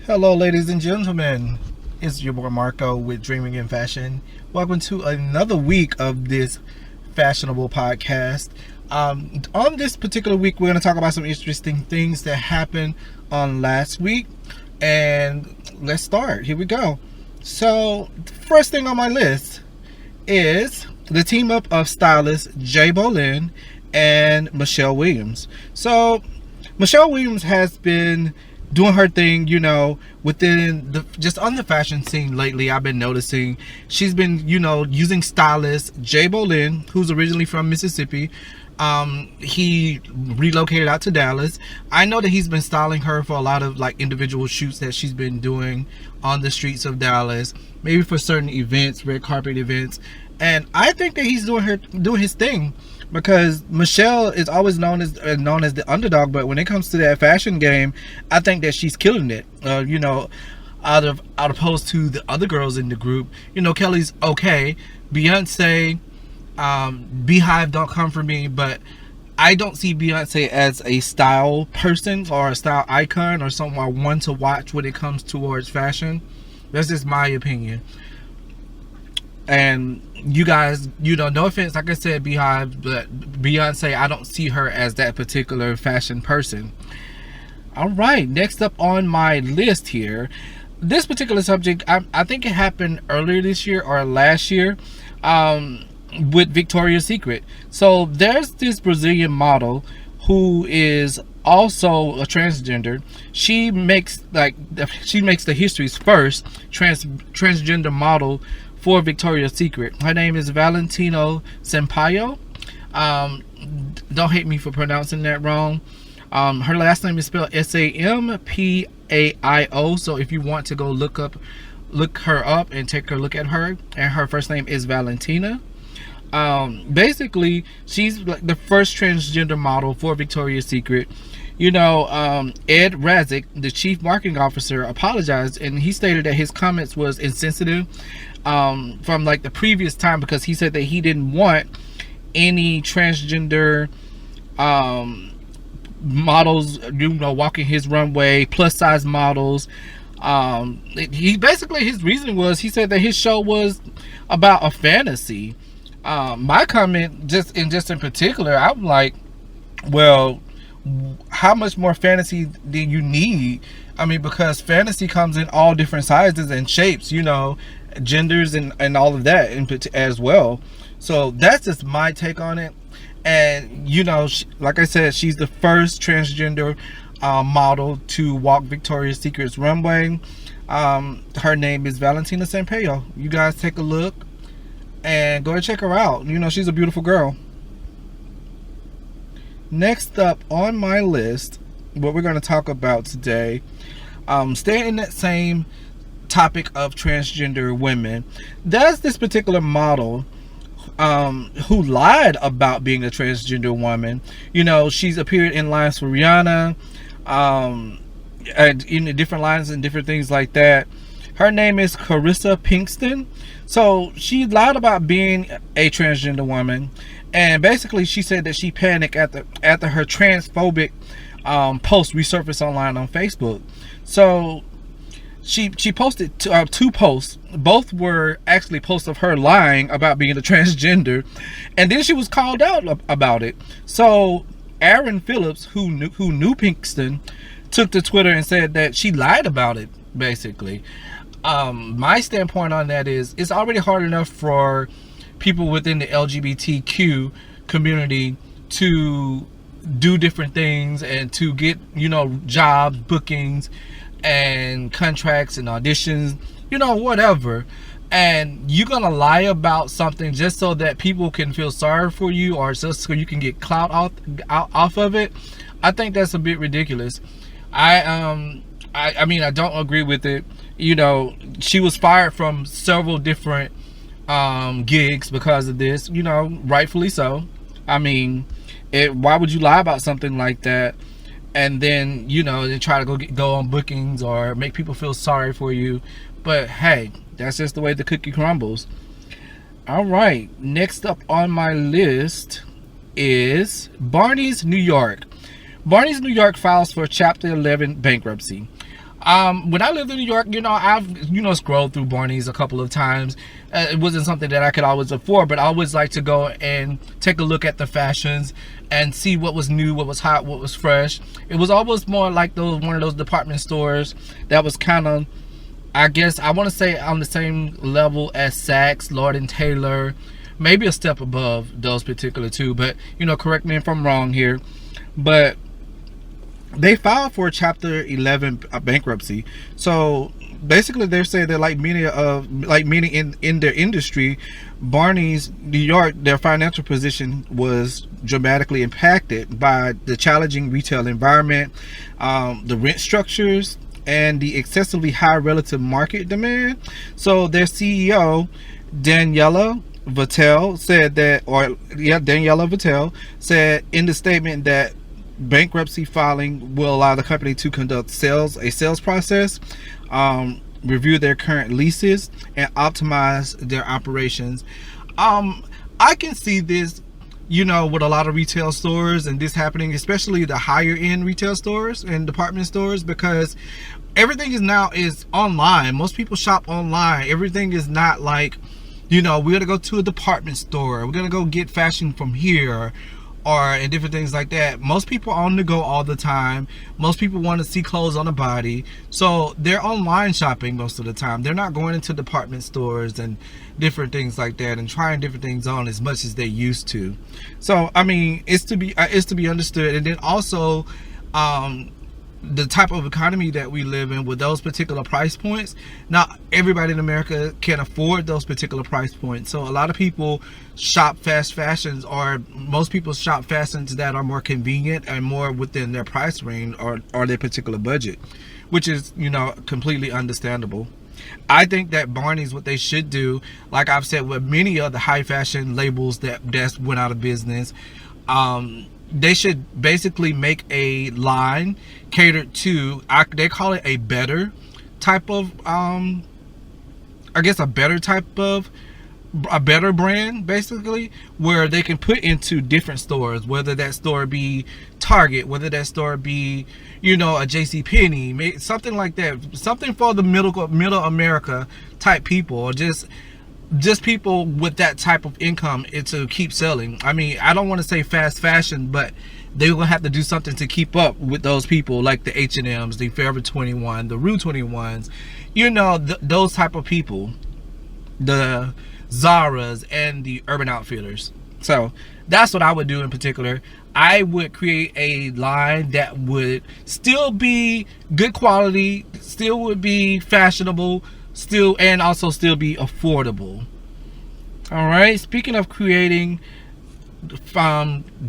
Hello, ladies and gentlemen. It's your boy Marco with Dreaming in Fashion. Welcome to another week of this fashionable podcast. On this particular week, we're going to talk about some interesting things that happened on last week. And let's start. Here we go. So, the first thing on my list is the team up of stylists Jay Bolin and Michelle Williams. So, Michelle Williams has been doing her thing, within just on the fashion scene lately. I've been noticing she's been, using stylist Jay Bolin, who's originally from Mississippi. He relocated out to Dallas. I know that he's been styling her for a lot of like individual shoots that she's been doing on the streets of Dallas, maybe for certain events, red carpet events. And I think that he's doing his thing, because Michelle is always known as the underdog, but when it comes to that fashion game, I think that she's killing it. Out opposed to the other girls in the group. Kelly's okay, Beyonce, Beehive don't come for me, but I don't see Beyonce as a style person or a style icon or someone I want to watch when it comes towards fashion. That's just my opinion. And you guys, no offense, like I said, Beehive, but Beyonce, I don't see her as that particular fashion person. All right, next up on my list here, this particular subject, I think it happened earlier this year or last year, with Victoria's Secret. So there's this Brazilian model who is also a transgender. She makes the history's first transgender model for Victoria's Secret. Her name is Valentino Sampaio. Don't hate me for pronouncing that wrong. Her last name is spelled Sampaio. So if you want to go look her up and take a look at her, and her first name is Valentina. Basically, she's like the first transgender model for Victoria's Secret. Ed Razik, the chief marketing officer, apologized, and he stated that his comments was insensitive from like the previous time, because he said that he didn't want any transgender models walking his runway, plus size models. His reasoning was, he said that his show was about a fantasy. My comment just in particular, I'm like, well, how much more fantasy do you need? I mean, because fantasy comes in all different sizes and shapes, genders and all of that as well. So that's just my take on it. And like I said, she's the first transgender model to walk Victoria's Secret's runway. Her name is Valentina Sampaio. You guys take a look and go and check her out. She's a beautiful girl. Next up on my list, what we're going to talk about today, staying in that same topic of transgender women, there's this particular model who lied about being a transgender woman. She's appeared in lines for Rihanna, and in different lines and different things like that. Her name is Carissa Pinkston. So she lied about being a transgender woman, and basically she said that she panicked after her transphobic post resurfaced online on Facebook. So she posted two posts. Both were actually posts of her lying about being a transgender, and then she was called out about it. So Aaron Phillips, who knew Pinkston, took to Twitter and said that she lied about it, basically. My standpoint on that is, it's already hard enough for people within the LGBTQ community to do different things and to get, jobs, bookings, and contracts and auditions, whatever. And you're gonna lie about something just so that people can feel sorry for you, or just so you can get clout off of it. I think that's a bit ridiculous. I mean, I don't agree with it. She was fired from several different gigs because of this, rightfully so. I mean, why would you lie about something like that and then, then try to go on bookings or make people feel sorry for you? But hey, that's just the way the cookie crumbles. All right, next up on my list is Barneys, New York. Barneys, New York files for Chapter 11 bankruptcy. When I lived in New York, I've scrolled through Barneys a couple of times. It wasn't something that I could always afford, but I always like to go and take a look at the fashions and see what was new, what was hot, what was fresh. It was almost more like one of those department stores that was kind of, I guess, I want to say on the same level as Saks, Lord and Taylor, maybe a step above those particular two. But correct me if I'm wrong here. But they filed for Chapter 11 bankruptcy. So basically, they're saying that like many in their industry, Barneys New York, their financial position was dramatically impacted by the challenging retail environment, the rent structures, and the excessively high relative market demand. So their CEO, Daniela Vitale, said in the statement that bankruptcy filing will allow the company to conduct a sales process, review their current leases, and optimize their operations. I can see this, with a lot of retail stores and this happening, especially the higher end retail stores and department stores, because everything is online. Most people shop online. Everything is not like, we're gonna go to a department store, we're gonna go get fashion from here, and different things like that. Most people are on the go all the time. Most people want to see clothes on the body, so they're online shopping most of the time. They're not going into department stores and different things like that and trying different things on as much as they used to. So I mean, it's to be understood. And then also the type of economy that we live in with those particular price points, not everybody in America can afford those particular price points. So a lot of people shop fast fashions, or most people shop fashions that are more convenient and more within their price range or their particular budget, which is completely understandable. I think that Barneys, what they should do, like I've said with many of the high fashion labels that went out of business, they should basically make a line catered to, they call it a better type of, a better brand, basically, where they can put into different stores, whether that store be Target, whether that store be, a JCPenney, something like that, something for the middle America type people, or just people with that type of income to keep selling. I mean, I don't want to say fast fashion, but they're gonna have to do something to keep up with those people, like the H&Ms, the Forever 21, the Rue 21s, those type of people, the Zara's and the Urban Outfitters. So that's what I would do in particular. I would create a line that would still be good quality, still would be fashionable, and also still be affordable. All right, speaking of creating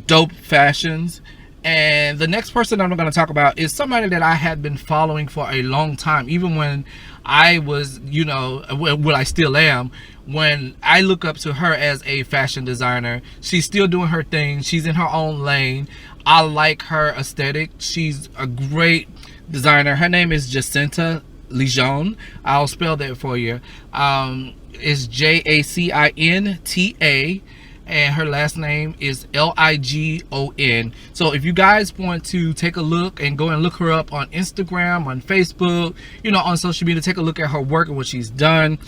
dope fashions, and the next person I'm going to talk about is somebody that I had been following for a long time, even when I was, what I still am. When I look up to her as a fashion designer, she's still doing her thing. She's in her own lane. I like her aesthetic. She's a great designer. Her name is Jacinta Lyon. I'll spell that for you. It's Jacinta, and her last name is Ligon. So if you guys want to take a look and go and look her up on Instagram, on Facebook, on social media, take a look at her work and what she's done.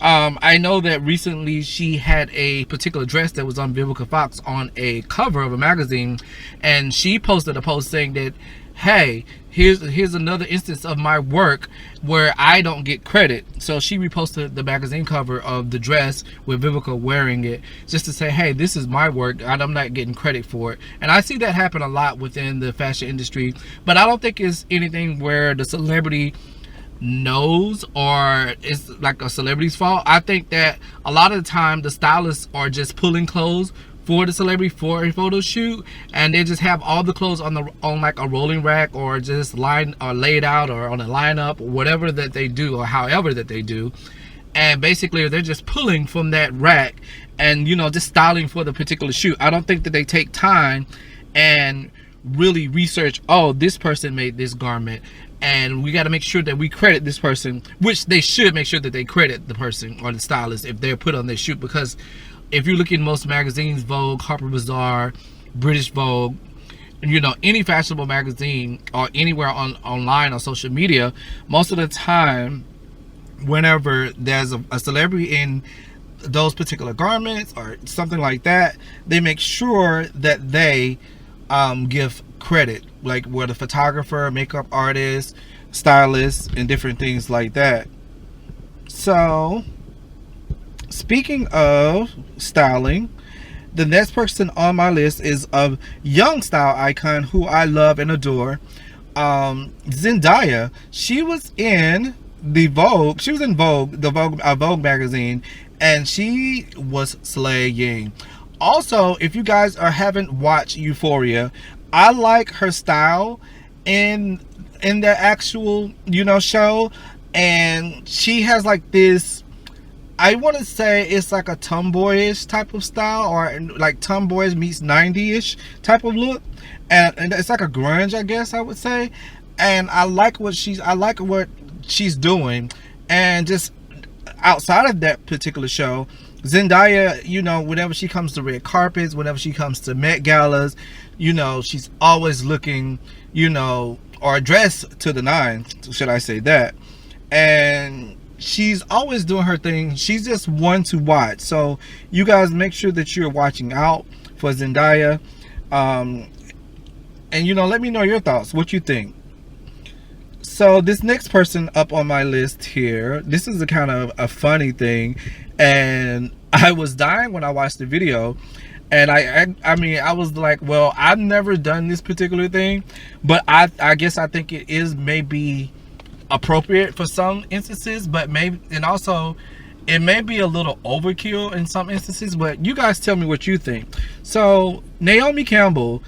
I know that recently she had a particular dress that was on Vivica Fox on a cover of a magazine, and she posted a post saying that, hey, here's another instance of my work where I don't get credit. So she reposted the magazine cover of the dress with Vivica wearing it, just to say, hey, this is my work and I'm not getting credit for it. And I see that happen a lot within the fashion industry, but I don't think it's anything where the celebrity knows or it's like a celebrity's fault. I think that a lot of the time the stylists are just pulling clothes for the celebrity for a photo shoot, and they just have all the clothes on like a rolling rack, or just laid out, or on a lineup, or whatever that they do, or however that they do. And basically they're just pulling from that rack and just styling for the particular shoot. I don't think that they take time and really research, oh, this person made this garment and we got to make sure that we credit this person, which they should make sure that they credit the person or the stylist if they're put on their shoot. Because if you look in most magazines, Vogue, Harper's Bazaar, British Vogue, any fashionable magazine or anywhere online or social media, most of the time, whenever there's a celebrity in those particular garments or something like that, they make sure that they give credit, like where the photographer, makeup artist, stylist, and different things like that. So, speaking of styling, the next person on my list is a young style icon who I love and adore. Zendaya. She was in the Vogue. She was in Vogue, the Vogue magazine, and she was slaying. Also, if you guys haven't watched Euphoria, I like her style in the actual show, and she has like this, I want to say it's like a tomboyish type of style, or like tomboyish meets 90ish type of look, and it's like a grunge, I guess I would say. And I like what she's doing. And just outside of that particular show, Zendaya, whenever she comes to red carpets, whenever she comes to Met Galas, she's always looking, or dressed to the nines, should I say that. And she's always doing her thing. She's just one to watch. So you guys make sure that you're watching out for Zendaya. And let me know your thoughts, what you think. So this next person up on my list here, this is a kind of a funny thing, and I was dying when I watched the video. And I was like, well, I've never done this particular thing, but I guess I think it is maybe appropriate for some instances, but maybe, and also it may be a little overkill in some instances, but you guys tell me what you think. So Naomi Campbell,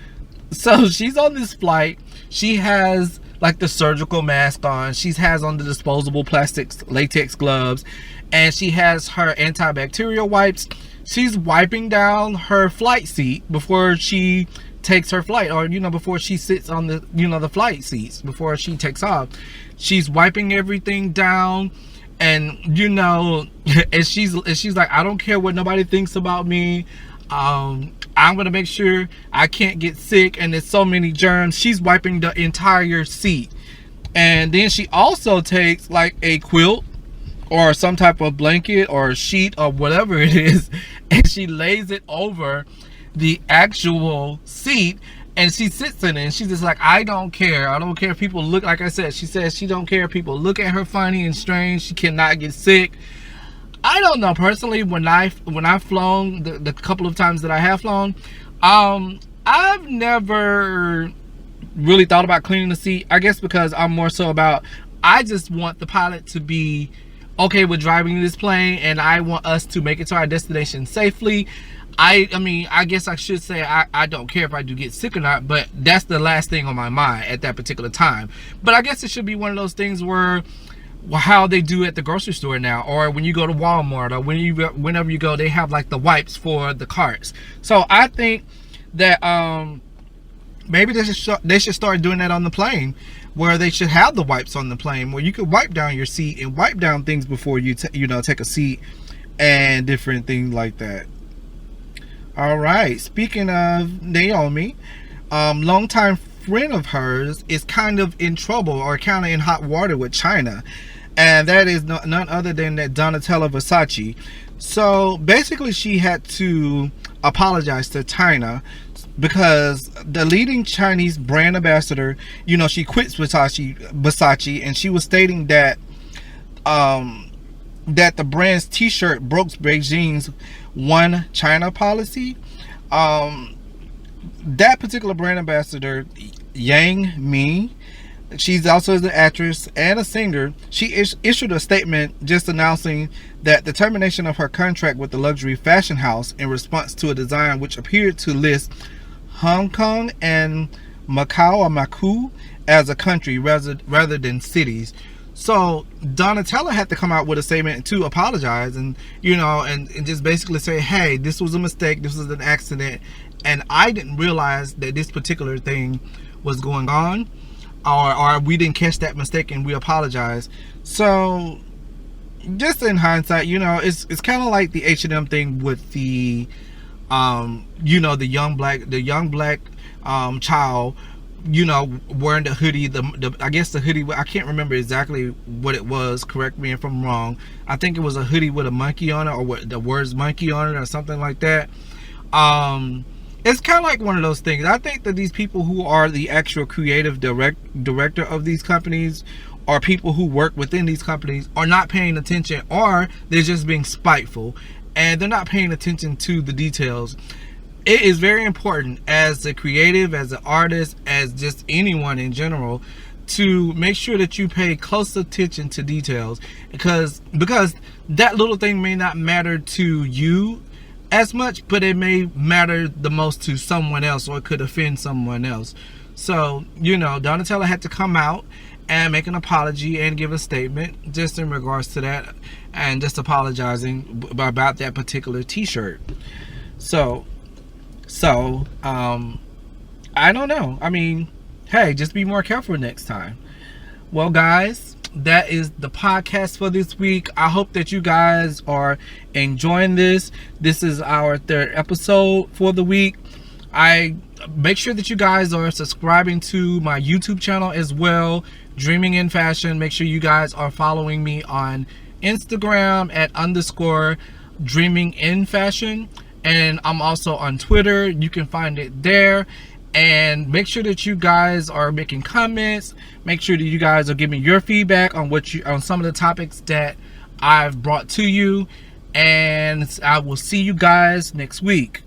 so she's on this flight. She has like the surgical mask on. She has on the disposable plastics, latex gloves, and she has her antibacterial wipes. She's wiping down her flight seat before she takes her flight, or before she sits on the the flight seats before she takes off. She's wiping everything down, and and she's like, I don't care what nobody thinks about me. I'm gonna make sure I can't get sick, and there's so many germs. She's wiping the entire seat. And then she also takes like a quilt or some type of blanket or sheet or whatever it is, and she lays it over the actual seat, and she sits in it, and she's just like, I don't care if people look, like I said, she says she don't care if people look at her funny and strange. She cannot get sick. I don't know, personally, when I've flown, the couple of times that I have flown, I've never really thought about cleaning the seat. I guess because I'm more so about, I just want the pilot to be okay with driving this plane, and I want us to make it to our destination safely. I mean, I guess I should say I don't care if I do get sick or not, but that's the last thing on my mind at that particular time. But I guess it should be one of those things where, how they do at the grocery store now, or when you go to Walmart, or whenever you go, they have like the wipes for the carts. So I think that maybe they should start doing that on the plane, where they should have the wipes on the plane, where you could wipe down your seat and wipe down things before you take a seat and different things like that. All right, speaking of Naomi, longtime friend of hers is kind of in trouble, or kind of in hot water with China, and that is none other than that Donatella Versace. So basically, she had to apologize to China because the leading Chinese brand ambassador, she quits Versace, and she was stating that that the brand's t-shirt broke Beijing's One China policy. That particular brand ambassador, Yang Mi, she's also an actress and a singer. She issued a statement just announcing that the termination of her contract with the luxury fashion house in response to a design which appeared to list Hong Kong and Macau as a country rather than cities. So Donatella had to come out with a statement to apologize, and and just basically say, hey, this was a mistake, this was an accident, and I didn't realize that this particular thing was going on, or we didn't catch that mistake, and we apologize. So just in hindsight, it's kind of like the H&M thing with the you know, the young black child, you know, wearing the hoodie, the I guess the hoodie, I can't remember exactly what it was, correct me if I'm wrong. I think it was a hoodie with a monkey on it, or what the words monkey on it, or something like that. It's kind of like one of those things. I think that these people who are the actual creative director of these companies, or people who work within these companies, are not paying attention, or they're just being spiteful and they're not paying attention to the details. It is very important, as a creative, as an artist, as just anyone in general, to make sure that you pay close attention to details, because that little thing may not matter to you as much, but it may matter the most to someone else, or it could offend someone else. So, you know, Donatella had to come out and make an apology and give a statement just in regards to that, and just apologizing about that particular t-shirt. So I don't know. I mean, hey, just be more careful next time. Well, guys, that is the podcast for this week. I hope that you guys are enjoying this. This is our 3rd episode for the week. I make sure that you guys are subscribing to my YouTube channel as well, Dreaming in Fashion. Make sure you guys are following me on Instagram at _Dreaming in Fashion. And I'm also on Twitter. You can find it there. And make sure that you guys are making comments. Make sure that you guys are giving your feedback on on some of the topics that I've brought to you. And I will see you guys next week.